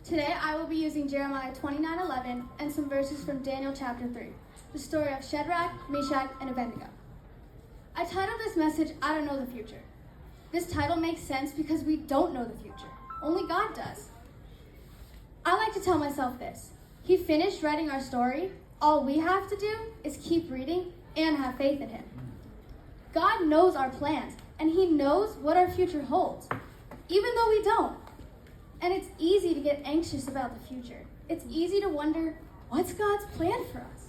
Today I will be using Jeremiah 29:11 and some verses from Daniel chapter 3, the story of Shadrach, Meshach, and Abednego. I titled this message, I Don't Know the Future. This title makes sense because we don't know the future. Only God does. I like to tell myself this. He finished writing our story. All we have to do is keep reading and have faith in Him. God knows our plans, and He knows what our future holds, even though we don't. And it's easy to get anxious about the future. It's easy to wonder, what's God's plan for us?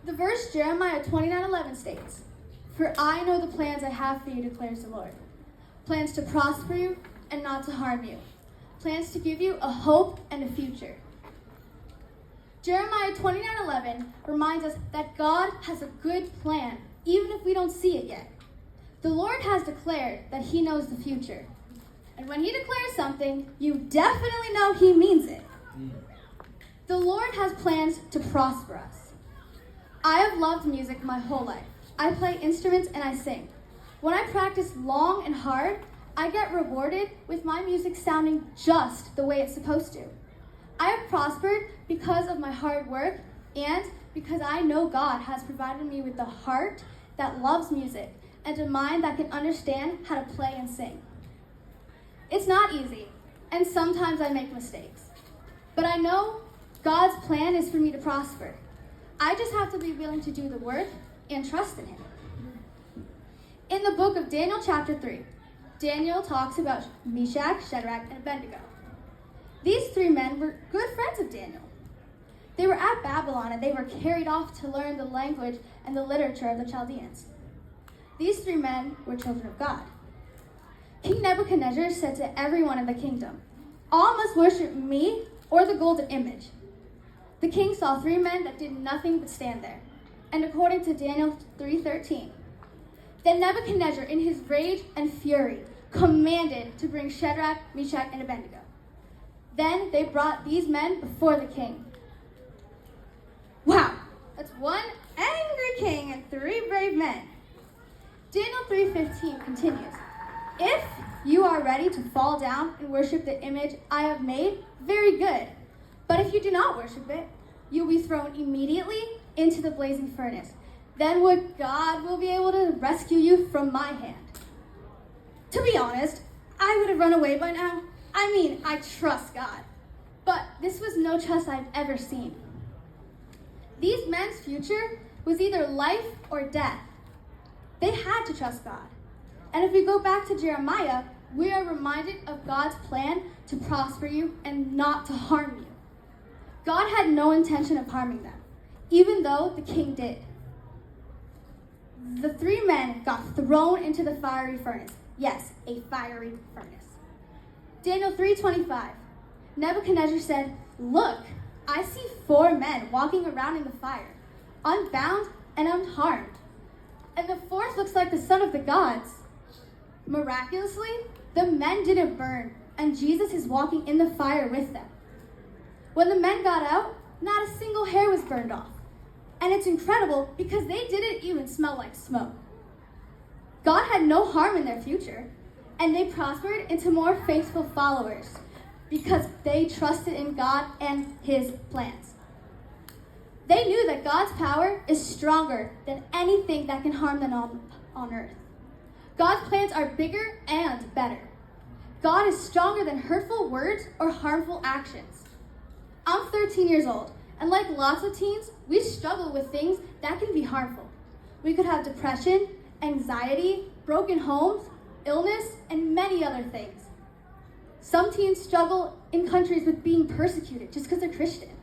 The verse Jeremiah 29:11 states, "For I know the plans I have for you, declares the Lord. Plans to prosper you and not to harm you. Plans to give you a hope and a future." Jeremiah 29:11 reminds us that God has a good plan, even if we don't see it yet. The Lord has declared that He knows the future. And when He declares something, you definitely know He means it. The Lord has plans to prosper us. I have loved music my whole life. I play instruments and I sing. When I practice long and hard, I get rewarded with my music sounding just the way it's supposed to. I have prospered because of my hard work and because I know God has provided me with a heart that loves music and a mind that can understand how to play and sing. It's not easy, and sometimes I make mistakes. But I know God's plan is for me to prosper. I just have to be willing to do the work and trust in Him. In the book of Daniel chapter 3, Daniel talks about Meshach, Shadrach, and Abednego. These three men were good friends of Daniel. They were at Babylon, and they were carried off to learn the language and the literature of the Chaldeans. These three men were children of God. King Nebuchadnezzar said to everyone in the kingdom, "All must worship me or the golden image." The king saw three men that did nothing but stand there. And according to Daniel 3:13, then Nebuchadnezzar, in his rage and fury, commanded to bring Shadrach, Meshach, and Abednego. Then they brought these men before the king. Wow, that's one angry king and three brave men. Daniel 3:15 continues, "If you are ready to fall down and worship the image I have made, very good. But if you do not worship it, you will be thrown immediately into the blazing furnace. Then God will be able to rescue you from my hand." To be honest, I would have run away by now. I trust God. But this was no trust I've ever seen. These men's future was either life or death. They had to trust God. And if we go back to Jeremiah, we are reminded of God's plan to prosper you and not to harm you. God had no intention of harming them, even though the king did. The three men got thrown into the fiery furnace. Yes, a fiery furnace. Daniel 3:25. Nebuchadnezzar said, "Look, I see four men walking around in the fire, unbound and unharmed. And the fourth looks like the son of the gods." Miraculously, the men didn't burn, and Jesus is walking in the fire with them. When the men got out, not a single hair was burned off. And it's incredible because they didn't even smell like smoke. God had no harm in their future, and they prospered into more faithful followers because they trusted in God and His plans. They knew that God's power is stronger than anything that can harm them on earth. God's plans are bigger and better. God is stronger than hurtful words or harmful actions. I'm 13 years old, and like lots of teens, we struggle with things that can be harmful. We could have depression, anxiety, broken homes, illness, and many other things. Some teens struggle in countries with being persecuted just because they're Christian.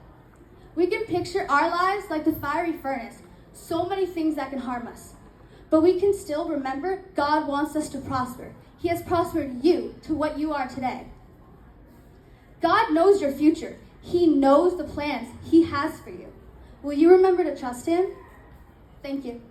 We can picture our lives like the fiery furnace, so many things that can harm us. But we can still remember God wants us to prosper. He has prospered you to what you are today. God knows your future. He knows the plans He has for you. Will you remember to trust Him? Thank you.